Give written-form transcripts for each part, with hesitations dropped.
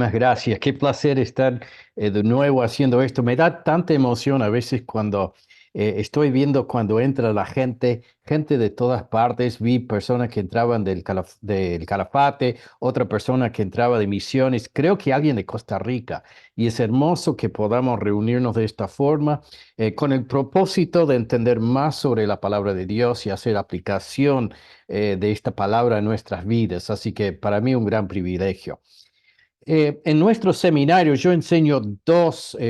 Muchas gracias, qué placer estar de nuevo haciendo esto. Me da tanta emoción a veces cuando estoy viendo cuando entra la gente de todas partes. Vi personas que entraban del Calafate, otra persona que entraba de Misiones, creo que alguien de Costa Rica. Y es hermoso que podamos reunirnos de esta forma con el propósito de entender más sobre la palabra de Dios y hacer aplicación de esta palabra en nuestras vidas. Así que para mí un gran privilegio. En nuestro seminario yo enseño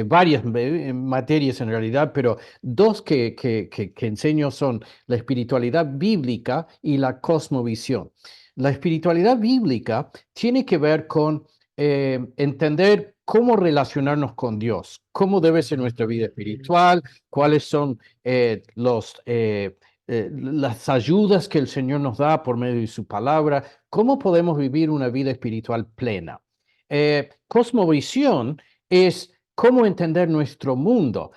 varias materias en realidad, pero dos que enseño son la espiritualidad bíblica y la cosmovisión. La espiritualidad bíblica tiene que ver con entender cómo relacionarnos con Dios, cómo debe ser nuestra vida espiritual, cuáles son las ayudas que el Señor nos da por medio de su palabra, cómo podemos vivir una vida espiritual plena. Cosmovisión es cómo entender nuestro mundo.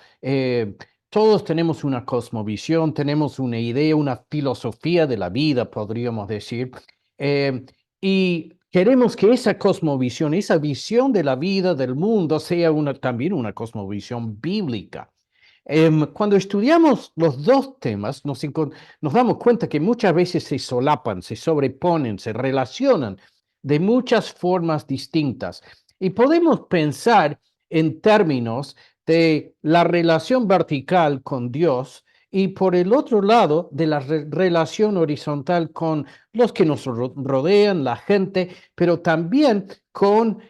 Todos tenemos una cosmovisión, tenemos una idea, una filosofía de la vida, podríamos decir, eh, y queremos que esa cosmovisión, esa visión de la vida, del mundo, sea también una cosmovisión bíblica. Cuando estudiamos los dos temas, nos damos cuenta que muchas veces se solapan, se sobreponen, se relacionan de muchas formas distintas. Y podemos pensar en términos de la relación vertical con Dios y por el otro lado de la relación horizontal con los que nos rodean, la gente, pero también con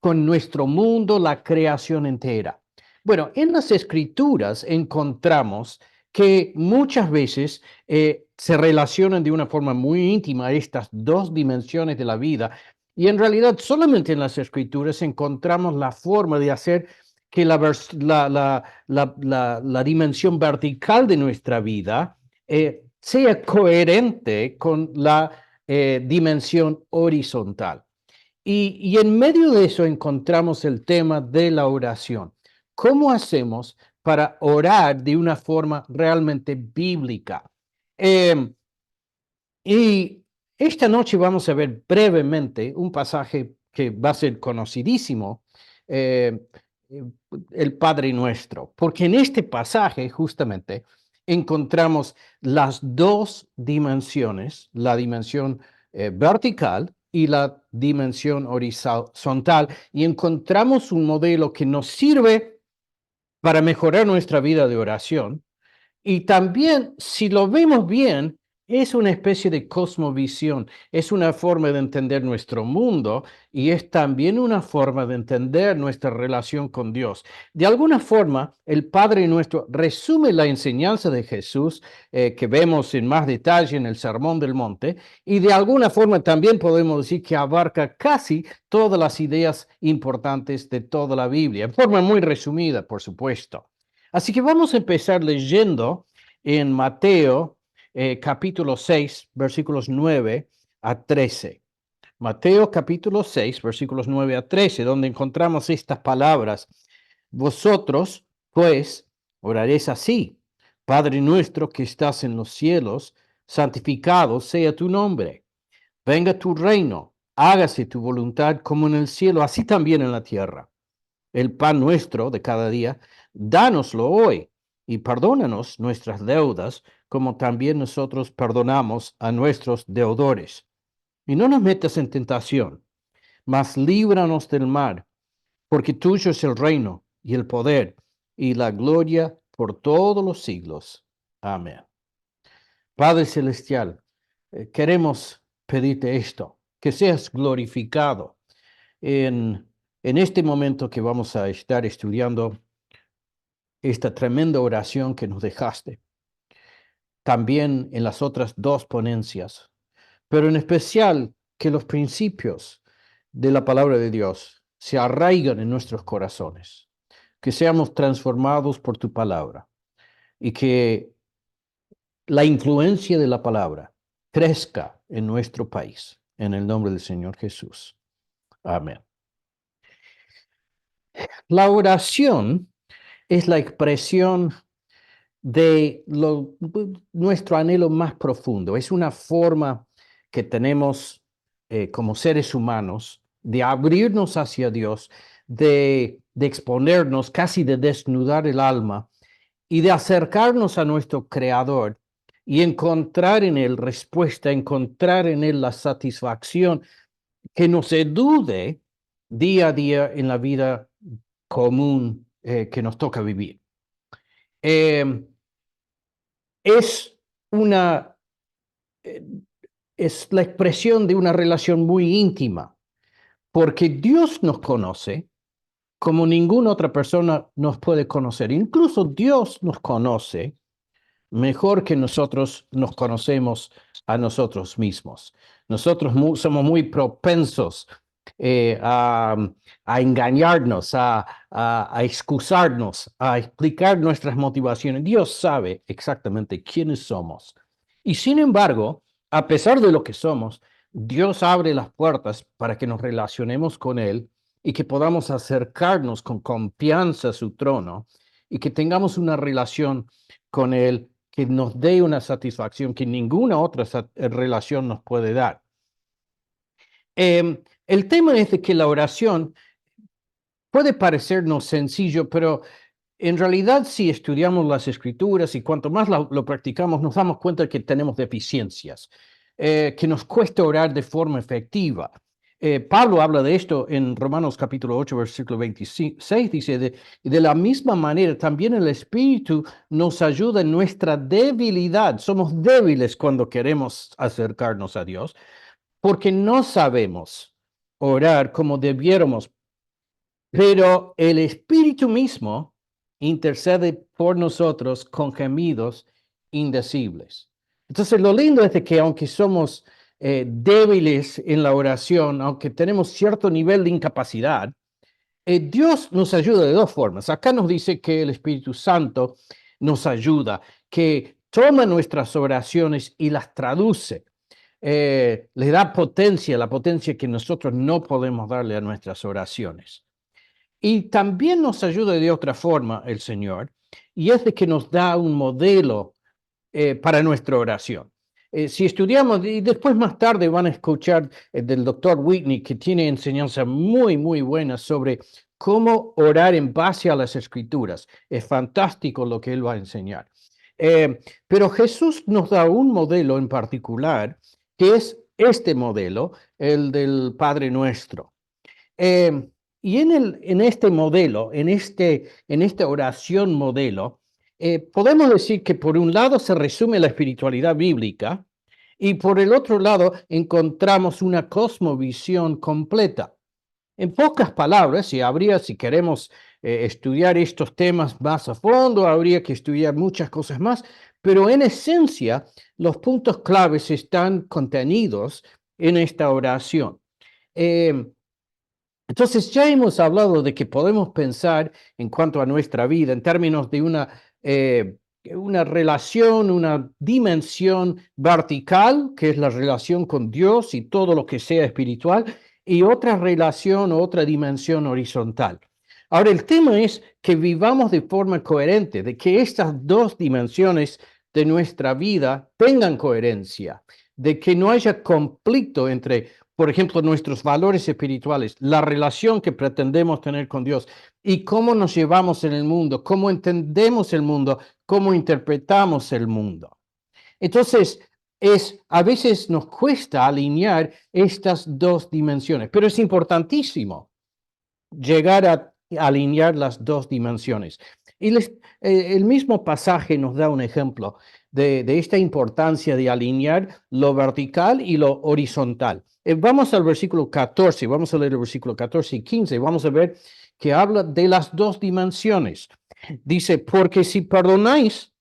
nuestro mundo, la creación entera. Bueno, en las escrituras encontramos que muchas veces se relacionan de una forma muy íntima estas dos dimensiones de la vida y en realidad solamente en las escrituras encontramos la forma de hacer que la dimensión vertical de nuestra vida sea coherente con la dimensión horizontal. Y en medio de eso encontramos el tema de la oración. ¿Cómo hacemos para orar de una forma realmente bíblica? Em, y esta noche vamos a ver brevemente un pasaje que va a ser conocidísimo, eh, eh, el Padre Nuestro, porque en este pasaje justamente encontramos las dos dimensiones, la dimensión vertical y la dimensión horizontal, y encontramos un modelo que nos sirve para mejorar nuestra vida de oración y también, si lo vemos bien, es una especie de cosmovisión, es una forma de entender nuestro mundo y es también una forma de entender nuestra relación con Dios. De alguna forma, el Padre Nuestro resume la enseñanza de Jesús que vemos en más detalle en el Sermón del Monte y de alguna forma también podemos decir que abarca casi todas las ideas importantes de toda la Biblia, en forma muy resumida, por supuesto. Así que vamos a empezar leyendo en Mateo capítulo 6, versículos 9 a 13. Mateo capítulo 6, versículos 9 a 13, donde encontramos estas palabras. Vosotros, pues, oraréis así. Padre nuestro que estás en los cielos, santificado sea tu nombre. Venga tu reino, hágase tu voluntad como en el cielo, así también en la tierra. El pan nuestro de cada día, dánoslo hoy y perdónanos nuestras deudas, como también nosotros perdonamos a nuestros deudores. Y no nos metas en tentación, mas líbranos del mal, porque tuyo es el reino y el poder y la gloria por todos los siglos. Amén. Padre Celestial, queremos pedirte esto, que seas glorificado en este momento que vamos a estar estudiando esta tremenda oración que nos dejaste, también en las otras dos ponencias, pero en especial que los principios de la palabra de Dios se arraigan en nuestros corazones, que seamos transformados por tu palabra y que la influencia de la palabra crezca en nuestro país, en el nombre del Señor Jesús. Amén. La oración es la expresión de nuestro anhelo más profundo. Es una forma que tenemos como seres humanos de abrirnos hacia Dios, de exponernos, casi de desnudar el alma y de acercarnos a nuestro Creador y encontrar en Él respuesta, encontrar en Él la satisfacción que nos ayude día a día en la vida común que nos toca vivir. Eh, es una, eh, es la expresión de una relación muy íntima, porque Dios nos conoce como ninguna otra persona nos puede conocer. Incluso Dios nos conoce mejor que nosotros nos conocemos a nosotros mismos. Nosotros somos muy propensos eh, a, a engañarnos, a excusarnos, a explicar nuestras motivaciones. Dios sabe exactamente quiénes somos. Y sin embargo, a pesar de lo que somos, Dios abre las puertas para que nos relacionemos con Él y que podamos acercarnos con confianza a su trono y que tengamos una relación con Él que nos dé una satisfacción que ninguna otra relación nos puede dar. El tema es de que la oración puede parecernos sencillo, pero en realidad si estudiamos las escrituras y cuanto más lo practicamos, nos damos cuenta de que tenemos deficiencias, que nos cuesta orar de forma efectiva. Pablo habla de esto en Romanos capítulo 8, versículo 26, dice, de la misma manera, también el Espíritu nos ayuda en nuestra debilidad. Somos débiles cuando queremos acercarnos a Dios, porque no sabemos orar como debiéramos, pero el Espíritu mismo intercede por nosotros con gemidos indecibles. Entonces, lo lindo es de que aunque somos débiles en la oración, aunque tenemos cierto nivel de incapacidad, Dios nos ayuda de dos formas. Acá nos dice que el Espíritu Santo nos ayuda, que toma nuestras oraciones y las traduce. Le da potencia, la potencia que nosotros no podemos darle a nuestras oraciones. Y también nos ayuda de otra forma el Señor, y es de que nos da un modelo para nuestra oración. Si estudiamos, y después más tarde van a escuchar del doctor Whitney, que tiene enseñanza muy, muy buena sobre cómo orar en base a las escrituras. Es fantástico lo que él va a enseñar. Pero Jesús nos da un modelo en particular, que es este modelo, el del Padre Nuestro. Eh, y en este modelo, en esta oración modelo, podemos decir que por un lado se resume la espiritualidad bíblica y por el otro lado encontramos una cosmovisión completa. En pocas palabras, si queremos estudiar estos temas más a fondo, habría que estudiar muchas cosas más, pero en esencia los puntos claves están contenidos en esta oración. Eh, entonces, ya hemos hablado de que podemos pensar en cuanto a nuestra vida en términos de una relación, una dimensión vertical, que es la relación con Dios y todo lo que sea espiritual, y otra relación o otra dimensión horizontal. Ahora, el tema es que vivamos de forma coherente, de que estas dos dimensiones de nuestra vida tengan coherencia, de que no haya conflicto entre, por ejemplo, nuestros valores espirituales, la relación que pretendemos tener con Dios y cómo nos llevamos en el mundo, cómo entendemos el mundo, cómo interpretamos el mundo. Entonces, a veces nos cuesta alinear estas dos dimensiones, pero es importantísimo llegar a alinear las dos dimensiones. Y el mismo pasaje nos da un ejemplo de esta importancia de alinear lo vertical y lo horizontal. Vamos al versículo 14, vamos a leer el versículo 14 y 15, vamos a ver que habla de las dos dimensiones. Dice, porque si perdonáis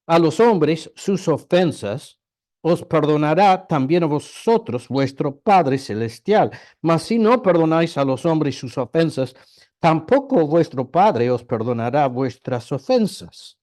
a los hombres sus ofensas, os perdonará también a vosotros vuestro Padre Celestial. Mas si no perdonáis a los hombres sus ofensas, tampoco vuestro Padre os perdonará vuestras ofensas.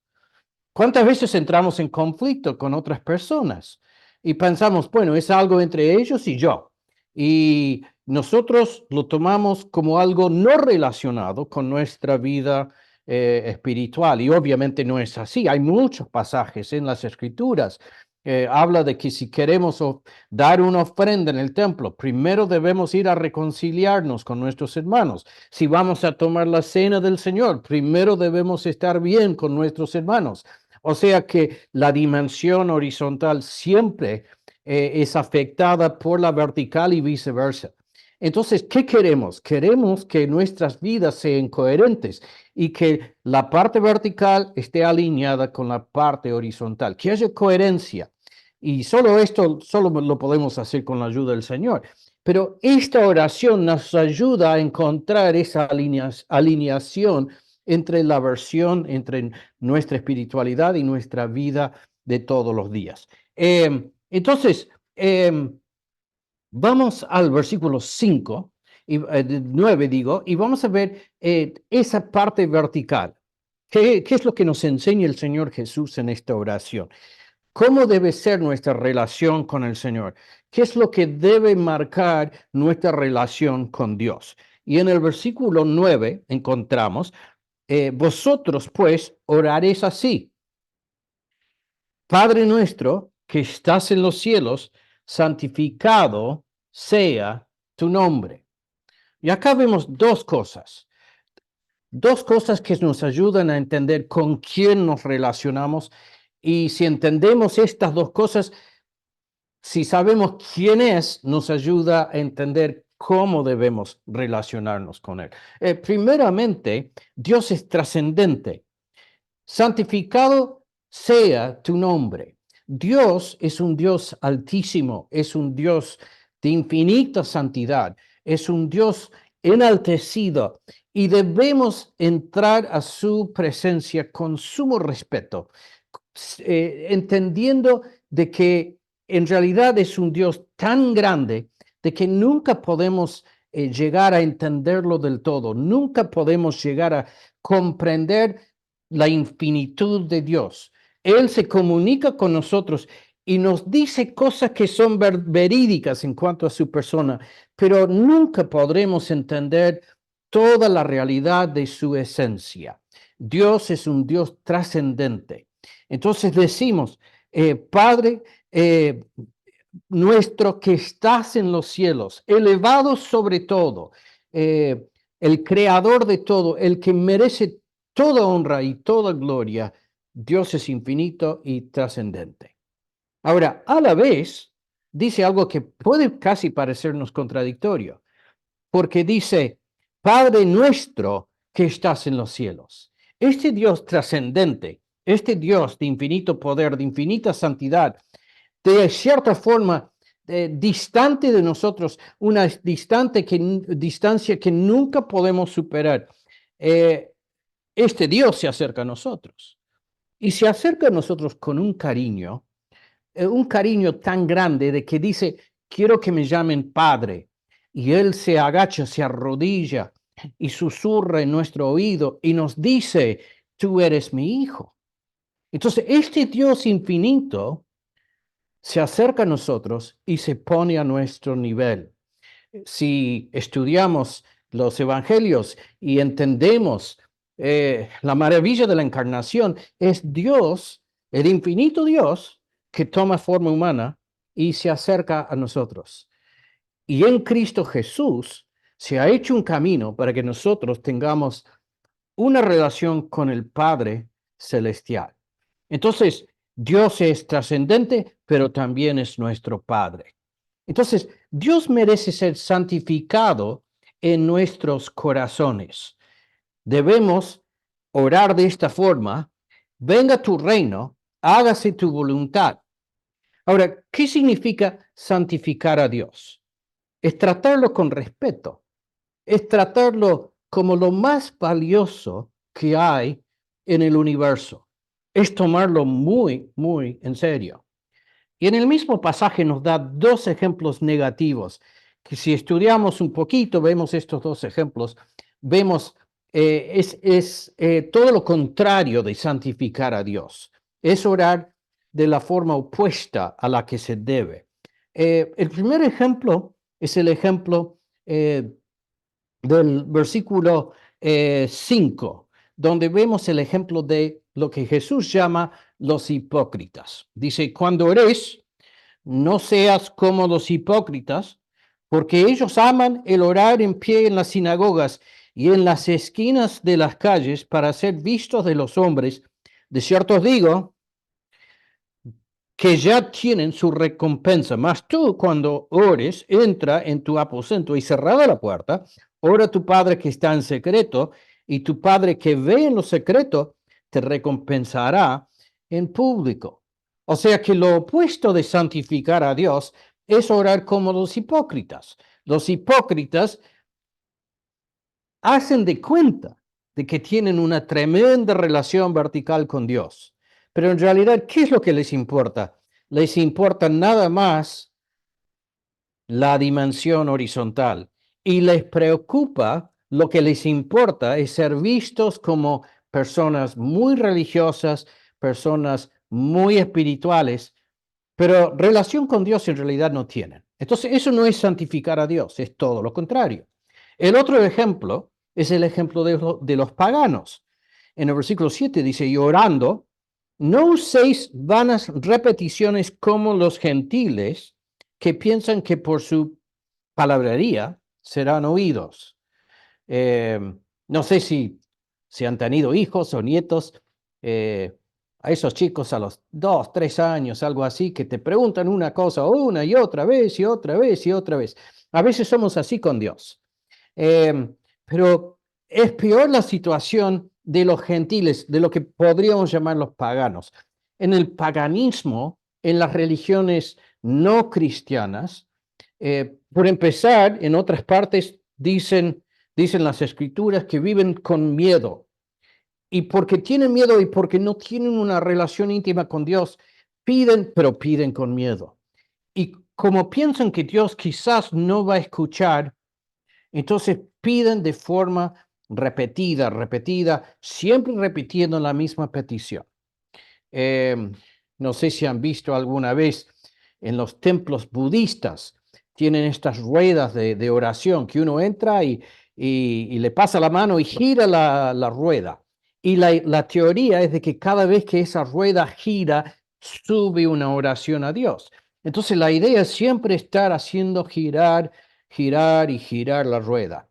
¿Cuántas veces entramos en conflicto con otras personas y pensamos, bueno, es algo entre ellos y yo? Y nosotros lo tomamos como algo no relacionado con nuestra vida espiritual. Y obviamente no es así. Hay muchos pasajes en las escrituras Habla de que si queremos dar una ofrenda en el templo, primero debemos ir a reconciliarnos con nuestros hermanos. Si vamos a tomar la cena del Señor, primero debemos estar bien con nuestros hermanos. O sea que la dimensión horizontal siempre es afectada por la vertical y viceversa. Entonces, ¿qué queremos? Queremos que nuestras vidas sean coherentes y que la parte vertical esté alineada con la parte horizontal, que haya coherencia. Y solo esto, solo lo podemos hacer con la ayuda del Señor. Pero esta oración nos ayuda a encontrar esa alineación entre la versión, entre nuestra espiritualidad y nuestra vida de todos los días. Entonces, vamos al versículo 5, 9 digo, y vamos a ver esa parte vertical. ¿Qué es lo que nos enseña el Señor Jesús en esta oración? ¿Cómo debe ser nuestra relación con el Señor? ¿Qué es lo que debe marcar nuestra relación con Dios? Y en el versículo 9 encontramos, vosotros pues oraréis así: Padre nuestro que estás en los cielos, santificado sea tu nombre. Y acá vemos dos cosas que nos ayudan a entender con quién nos relacionamos. Y si entendemos estas dos cosas, si sabemos quién es, nos ayuda a entender cómo debemos relacionarnos con Él. Primeramente, Dios es trascendente. Santificado sea tu nombre. Dios es un Dios altísimo, es un Dios de infinita santidad, es un Dios enaltecido y debemos entrar a su presencia con sumo respeto, entendiendo de que en realidad es un Dios tan grande de que nunca podemos llegar a entenderlo del todo, nunca podemos llegar a comprender la infinitud de Dios. Él se comunica con nosotros y nos dice cosas que son verídicas en cuanto a su persona, pero nunca podremos entender toda la realidad de su esencia. Dios es un Dios trascendente. Entonces decimos, Padre nuestro que estás en los cielos, elevado sobre todo, eh, el creador de todo, el que merece toda honra y toda gloria, Dios es infinito y trascendente. Ahora, a la vez, dice algo que puede casi parecernos contradictorio, porque dice, Padre nuestro que estás en los cielos. Este Dios trascendente, este Dios de infinito poder, de infinita santidad, de cierta forma distante de nosotros, una distancia que nunca podemos superar. Eh, este Dios se acerca a nosotros y se acerca a nosotros con un cariño tan grande de que dice, quiero que me llamen Padre. Y Él se agacha, se arrodilla y susurra en nuestro oído y nos dice, tú eres mi hijo. Entonces, este Dios infinito se acerca a nosotros y se pone a nuestro nivel. Si estudiamos los evangelios y entendemos la maravilla de la encarnación, es Dios, el infinito Dios, que toma forma humana y se acerca a nosotros. Y en Cristo Jesús se ha hecho un camino para que nosotros tengamos una relación con el Padre Celestial. Entonces, Dios es trascendente, pero también es nuestro Padre. Entonces, Dios merece ser santificado en nuestros corazones. Debemos orar de esta forma: venga tu reino, hágase tu voluntad. Ahora, ¿qué significa santificar a Dios? Es tratarlo con respeto, es tratarlo como lo más valioso que hay en el universo. Es tomarlo muy, muy en serio. Y en el mismo pasaje nos da dos ejemplos negativos, que si estudiamos un poquito, vemos estos dos ejemplos, vemos todo lo contrario de santificar a Dios. Es orar de la forma opuesta a la que se debe. El primer ejemplo es el ejemplo del versículo 5, donde vemos el ejemplo de lo que Jesús llama los hipócritas. Dice, cuando ores, no seas como los hipócritas, porque ellos aman el orar en pie en las sinagogas y en las esquinas de las calles para ser vistos de los hombres. De cierto os digo que ya tienen su recompensa. Mas tú, cuando ores, entra en tu aposento y cerrada la puerta, ora a tu Padre que está en secreto, y tu Padre que ve en lo secreto te recompensará en público. O sea que lo opuesto de santificar a Dios es orar como los hipócritas. Los hipócritas hacen de cuenta de que tienen una tremenda relación vertical con Dios. Pero en realidad, ¿qué es lo que les importa? Les importa nada más la dimensión horizontal y les preocupa, lo que les importa es ser vistos como personas muy religiosas, personas muy espirituales, pero relación con Dios en realidad no tienen. Entonces, eso no es santificar a Dios, es todo lo contrario. El otro ejemplo es el ejemplo de los paganos. En el versículo 7 dice, y orando, no uséis vanas repeticiones como los gentiles que piensan que por su palabrería serán oídos. Eh, no sé si han tenido hijos o nietos, a esos chicos a los 2, 3 años, algo así, que te preguntan una cosa una y otra vez y otra vez y otra vez. A veces somos así con Dios. Eh, pero es peor la situación de los gentiles, de lo que podríamos llamar los paganos. En el paganismo, en las religiones no cristianas, por empezar, en otras partes dicen las escrituras que viven con miedo. Y porque tienen miedo y porque no tienen una relación íntima con Dios, piden, pero piden con miedo. Y como piensan que Dios quizás no va a escuchar, entonces piden de forma repetida, repetida, siempre repitiendo la misma petición. Eh, no sé si han visto alguna vez en los templos budistas, tienen estas ruedas de oración que uno entra y le pasa la mano y gira la rueda. Y la teoría es de que cada vez que esa rueda gira, sube una oración a Dios. Entonces la idea es siempre estar haciendo girar, girar y girar la rueda.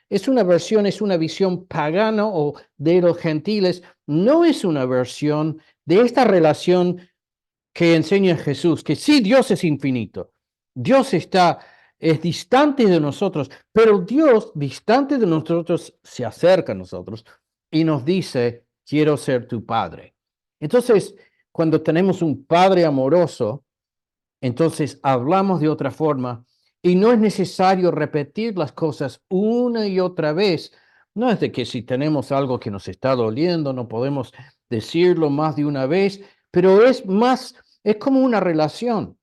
Es una visión pagana o de los gentiles, no es una versión de esta relación que enseña Jesús, que sí, Dios es infinito, Dios es distante de nosotros, pero Dios, distante de nosotros, se acerca a nosotros y nos dice, quiero ser tu padre. Entonces, cuando tenemos un padre amoroso, entonces hablamos de otra forma y no es necesario repetir las cosas una y otra vez. No es de que si tenemos algo que nos está doliendo, no podemos decirlo más de una vez, pero es como una relación.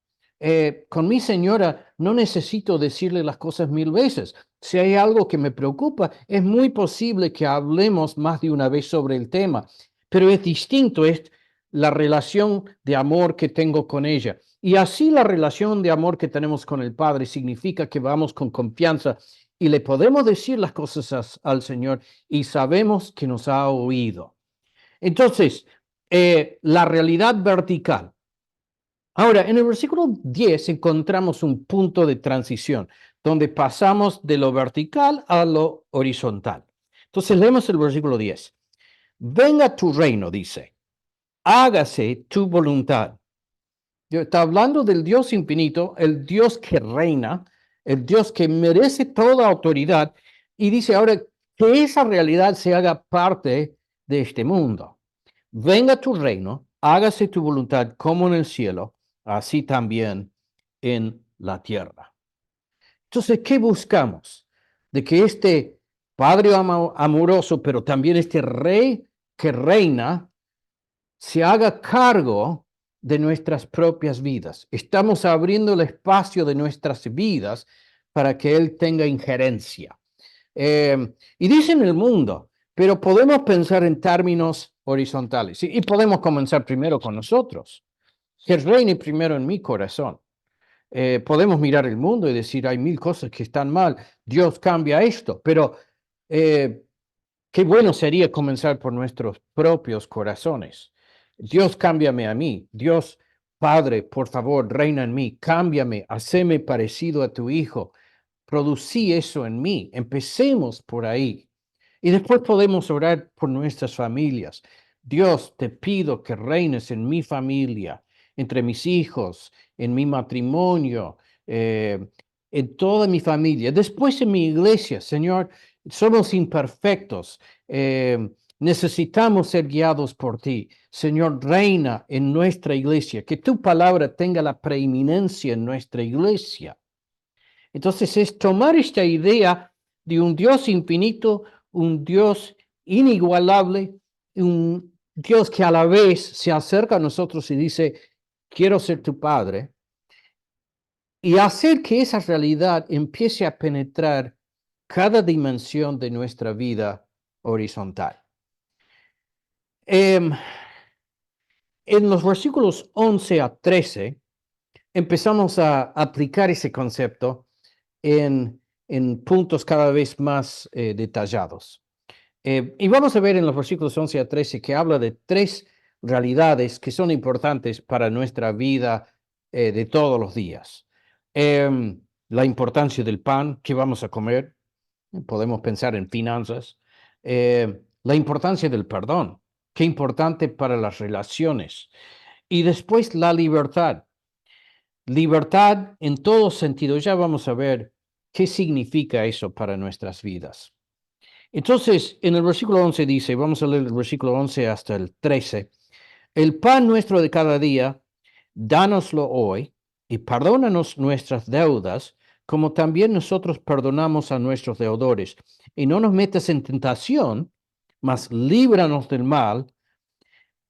Con mi señora no necesito decirle las cosas 1000 veces. Si hay algo que me preocupa, es muy posible que hablemos más de una vez sobre el tema, pero es distinto, es la relación de amor que tengo con ella. Y así la relación de amor que tenemos con el Padre significa que vamos con confianza y le podemos decir las cosas al Señor y sabemos que nos ha oído. Entonces, la realidad vertical. Ahora, en el versículo 10 encontramos un punto de transición donde pasamos de lo vertical a lo horizontal. Entonces, leemos el versículo 10. Venga tu reino, dice, hágase tu voluntad. Está hablando del Dios infinito, el Dios que reina, el Dios que merece toda autoridad, y dice ahora que esa realidad se haga parte de este mundo. Venga tu reino, hágase tu voluntad como en el cielo, así también en la tierra. Entonces, ¿qué buscamos? De que este Padre amoroso, pero también este Rey que reina, se haga cargo de nuestras propias vidas. Estamos abriendo el espacio de nuestras vidas para que Él tenga injerencia. Y dice en el mundo, pero podemos pensar en términos horizontales y podemos comenzar primero con nosotros. Que reine primero en mi corazón. Podemos mirar el mundo y decir, hay 1000 cosas que están mal, Dios cambia esto, pero qué bueno sería comenzar por nuestros propios corazones. Dios, cámbiame a mí. Dios, Padre, por favor, reina en mí. Cámbiame, haceme parecido a tu Hijo. Producí eso en mí. Empecemos por ahí. Y después podemos orar por nuestras familias. Dios, te pido que reines en mi familia, entre mis hijos, en mi matrimonio, en toda mi familia. Después en mi iglesia, Señor, somos imperfectos. Necesitamos ser guiados por ti. Señor, reina en nuestra iglesia, que tu palabra tenga la preeminencia en nuestra iglesia. Entonces es tomar esta idea de un Dios infinito, un Dios inigualable, un Dios que a la vez se acerca a nosotros y dice, quiero ser tu padre, y hacer que esa realidad empiece a penetrar cada dimensión de nuestra vida horizontal. Em, en los versículos 11 a 13 empezamos a aplicar ese concepto en puntos cada vez más detallados. Y vamos a ver en los versículos 11 a 13 que habla de tres realidades que son importantes para nuestra vida de todos los días. La importancia del pan que vamos a comer, podemos pensar en finanzas. La importancia del perdón, qué importante para las relaciones. Y después la libertad. Libertad en todo sentido. Ya vamos a ver qué significa eso para nuestras vidas. Entonces, en el versículo 11 dice, vamos a leer el versículo 11 hasta el 13, el pan nuestro de cada día, dánoslo hoy y perdónanos nuestras deudas, como también nosotros perdonamos a nuestros deudores. Y no nos metas en tentación, mas líbranos del mal,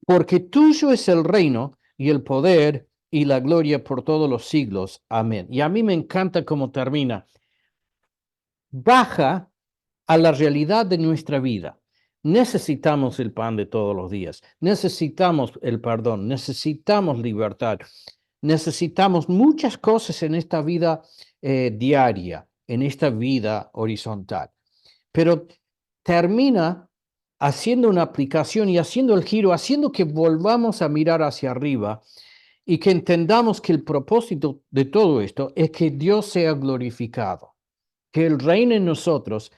porque tuyo es el reino y el poder y la gloria por todos los siglos. Amén. Y a mí me encanta cómo termina. Baja a la realidad de nuestra vida. Necesitamos el pan de todos los días, necesitamos el perdón, necesitamos libertad, necesitamos muchas cosas en esta vida diaria, en esta vida horizontal. Pero termina haciendo una aplicación y haciendo el giro, haciendo que volvamos a mirar hacia arriba y que entendamos que el propósito de todo esto es que Dios sea glorificado, que Él reine en nosotros.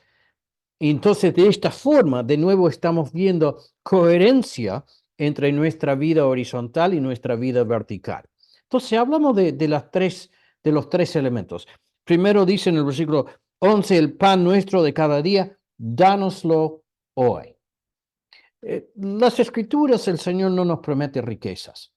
Y entonces, de esta forma, de nuevo estamos viendo coherencia entre nuestra vida horizontal y nuestra vida vertical. Entonces, hablamos de los tres elementos. Primero dice en el versículo 11, el pan nuestro de cada día, dánoslo hoy. Las escrituras, el Señor no nos promete riquezas,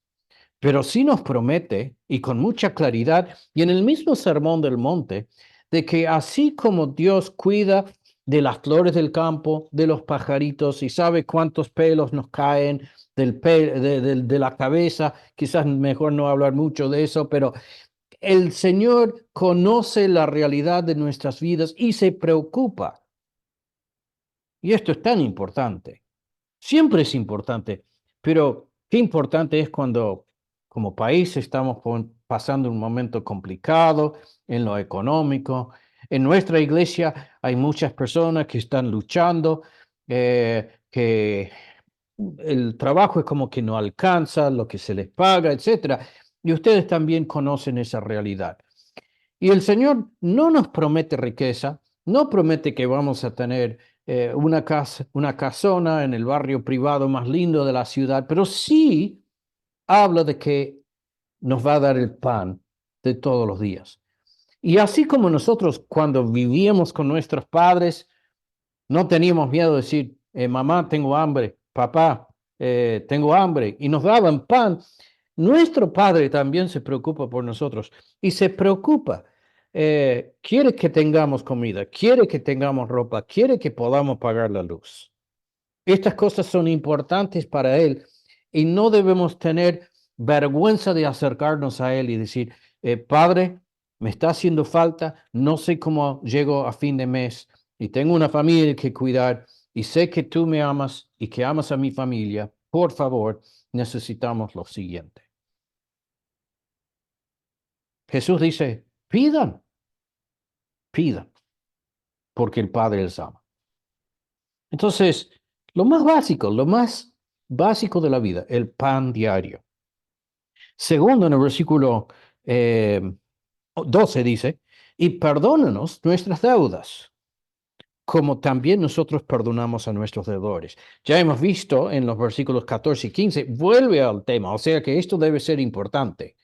pero sí nos promete, y con mucha claridad, y en el mismo sermón del monte, de que así como Dios cuida de las flores del campo, de los pajaritos, y sabe cuántos pelos nos caen de la cabeza, quizás mejor no hablar mucho de eso, pero el Señor conoce la realidad de nuestras vidas y se preocupa. Y esto es tan importante. Siempre es importante, pero qué importante es cuando como país estamos pasando un momento complicado en lo económico. En nuestra iglesia hay muchas personas que están luchando, que el trabajo es como que no alcanza lo que se les paga, etcétera. Y ustedes también conocen esa realidad. Y el Señor no nos promete riqueza, no promete que vamos a tener una casa, una casona en el barrio privado más lindo de la ciudad, pero sí habla de que nos va a dar el pan de todos los días. Y así como nosotros cuando vivíamos con nuestros padres, no teníamos miedo de decir, mamá, tengo hambre, papá, tengo hambre, y nos daban pan. Nuestro Padre también se preocupa por nosotros y se preocupa. Quiere que tengamos comida, quiere que tengamos ropa, quiere que podamos pagar la luz. Estas cosas son importantes para Él y no debemos tener vergüenza de acercarnos a Él y decir, Padre, me está haciendo falta, no sé cómo llego a fin de mes y tengo una familia que cuidar y sé que tú me amas y que amas a mi familia. Por favor, necesitamos lo siguiente. Jesús dice, pidan, pidan, porque el Padre les ama. Entonces, lo más básico, lo más básico de la vida, el pan diario. Segundo, en el versículo eh, 12 dice, y perdónanos nuestras deudas, como también nosotros perdonamos a nuestros deudores. Ya hemos visto en los versículos 14 y 15, vuelve al tema, o sea que esto debe ser importante.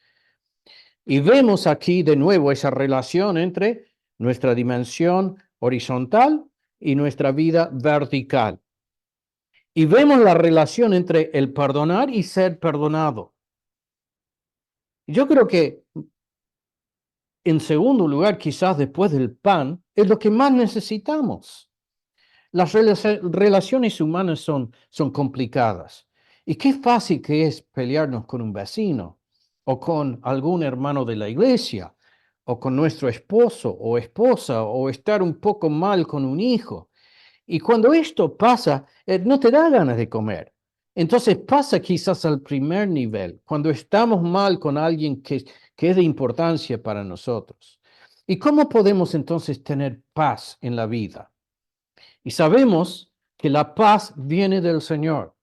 Y vemos aquí de nuevo esa relación entre nuestra dimensión horizontal y nuestra vida vertical. Y vemos la relación entre el perdonar y ser perdonado. Yo creo que, en segundo lugar, quizás después del pan, es lo que más necesitamos. Las relaciones humanas son complicadas. Y qué fácil que es pelearnos con un vecino o con algún hermano de la iglesia o con nuestro esposo o esposa o estar un poco mal con un hijo. Y cuando esto pasa, no te da ganas de comer. Entonces pasa quizás al primer nivel, cuando estamos mal con alguien que es de importancia para nosotros. ¿Y cómo podemos entonces tener paz en la vida? Y sabemos que la paz viene del Señor.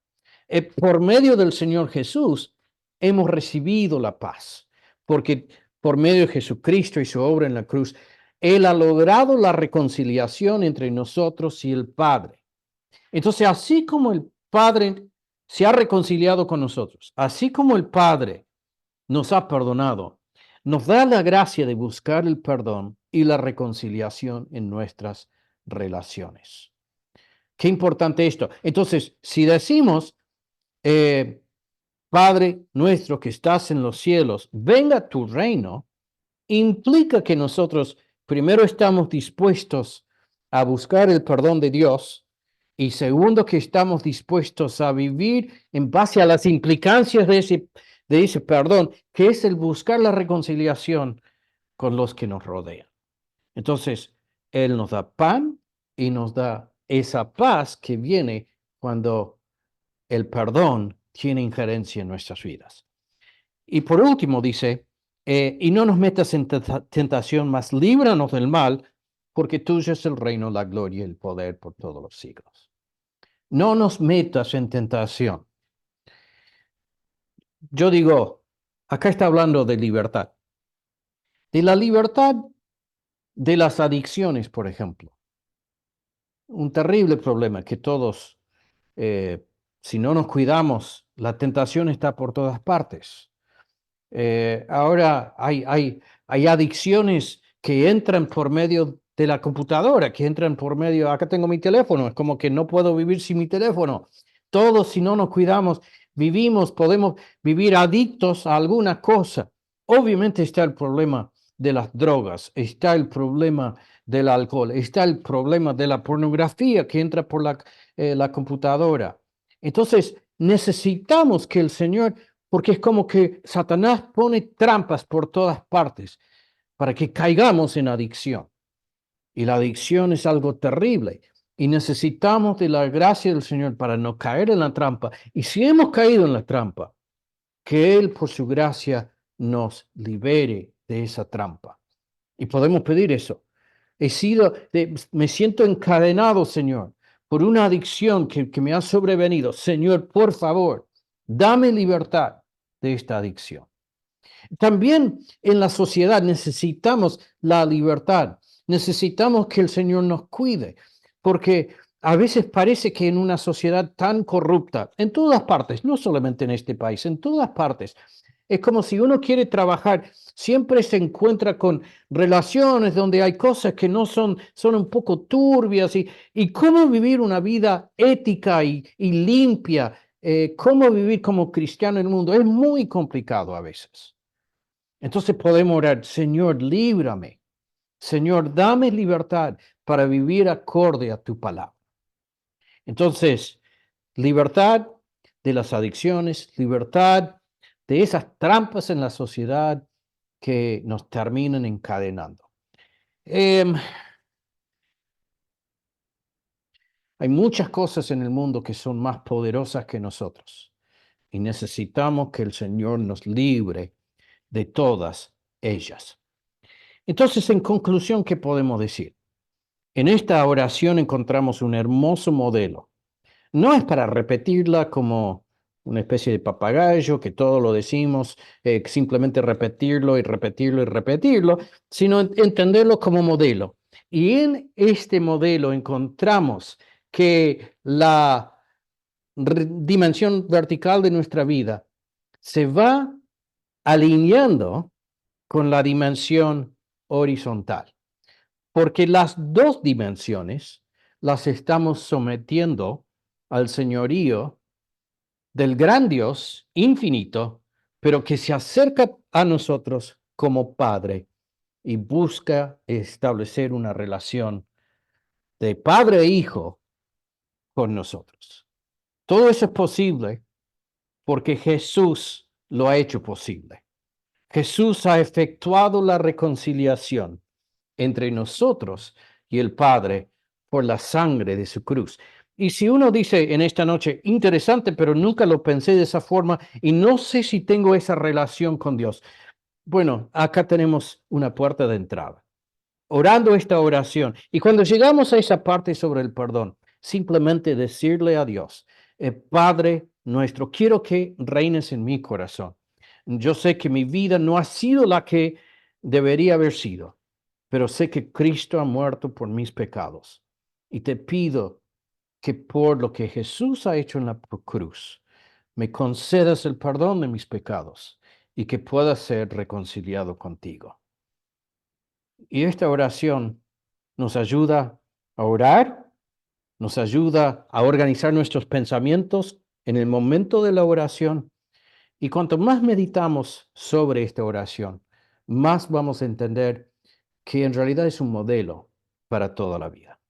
Por medio del Señor Jesús hemos recibido la paz, porque por medio de Jesucristo y su obra en la cruz, Él ha logrado la reconciliación entre nosotros y el Padre. Entonces, así como el Padre se ha reconciliado con nosotros, así como el Padre nos ha perdonado, nos da la gracia de buscar el perdón y la reconciliación en nuestras relaciones. Qué importante esto. Entonces, si decimos, eh, Padre nuestro que estás en los cielos, venga tu reino, implica que nosotros primero estamos dispuestos a buscar el perdón de Dios y segundo que estamos dispuestos a vivir en base a las implicancias de ese perdón, que es el buscar la reconciliación con los que nos rodean. Entonces, Él nos da pan y nos da esa paz que viene cuando el perdón tiene injerencia en nuestras vidas. Y por último dice, y no nos metas en tentación, mas líbranos del mal, porque tuyo es el reino, la gloria y el poder por todos los siglos. No nos metas en tentación. Yo digo, acá está hablando de libertad. De la libertad de las adicciones, por ejemplo. Un terrible problema que todos, si no nos cuidamos, la tentación está por todas partes. Ahora hay adicciones que entran por medio de la computadora, que entran por medio, acá tengo mi teléfono, es como que no puedo vivir sin mi teléfono. Todos, si no nos cuidamos, podemos vivir adictos a alguna cosa. Obviamente está el problema de las drogas, está el problema del alcohol, está el problema de la pornografía que entra por la computadora. Entonces, necesitamos que el Señor, porque es como que Satanás pone trampas por todas partes para que caigamos en adicción. Y la adicción es algo terrible. Y necesitamos de la gracia del Señor para no caer en la trampa. Y si hemos caído en la trampa, que Él por su gracia nos libere de esa trampa. Y podemos pedir eso. Me siento encadenado, Señor, por una adicción que me ha sobrevenido. Señor, por favor, dame libertad de esta adicción. También en la sociedad necesitamos la libertad, necesitamos que el Señor nos cuide, porque a veces parece que en una sociedad tan corrupta, en todas partes, no solamente en este país, en todas partes, es como si uno quiere trabajar, siempre se encuentra con relaciones donde hay cosas que no son un poco turbias y cómo vivir una vida ética y limpia, cómo vivir como cristiano en el mundo, es muy complicado a veces. Entonces podemos orar, Señor, líbrame. Señor, dame libertad para vivir acorde a tu palabra. Entonces, libertad de las adicciones, libertad de esas trampas en la sociedad que nos terminan encadenando. Hay muchas cosas en el mundo que son más poderosas que nosotros y necesitamos que el Señor nos libre de todas ellas. Entonces, en conclusión, ¿qué podemos decir? En esta oración encontramos un hermoso modelo. No es para repetirla como una especie de papagayo que todo lo decimos, simplemente repetirlo y repetirlo y repetirlo, sino entenderlo como modelo. Y en este modelo encontramos que la dimensión vertical de nuestra vida se va alineando con la dimensión horizontal, porque las dos dimensiones las estamos sometiendo al señorío del gran Dios infinito, pero que se acerca a nosotros como Padre y busca establecer una relación de padre e hijo con nosotros. Todo eso es posible porque Jesús lo ha hecho posible. Jesús ha efectuado la reconciliación entre nosotros y el Padre por la sangre de su cruz. Y si uno dice en esta noche, interesante, pero nunca lo pensé de esa forma y no sé si tengo esa relación con Dios. Bueno, acá tenemos una puerta de entrada, orando esta oración. Y cuando llegamos a esa parte sobre el perdón, simplemente decirle a Dios, Padre nuestro, quiero que reines en mi corazón. Yo sé que mi vida no ha sido la que debería haber sido, pero sé que Cristo ha muerto por mis pecados. Y te pido que por lo que Jesús ha hecho en la cruz, me concedas el perdón de mis pecados y que pueda ser reconciliado contigo. Y esta oración nos ayuda a orar, nos ayuda a organizar nuestros pensamientos en el momento de la oración. Y cuanto más meditamos sobre esta oración, más vamos a entender que en realidad es un modelo para toda la vida.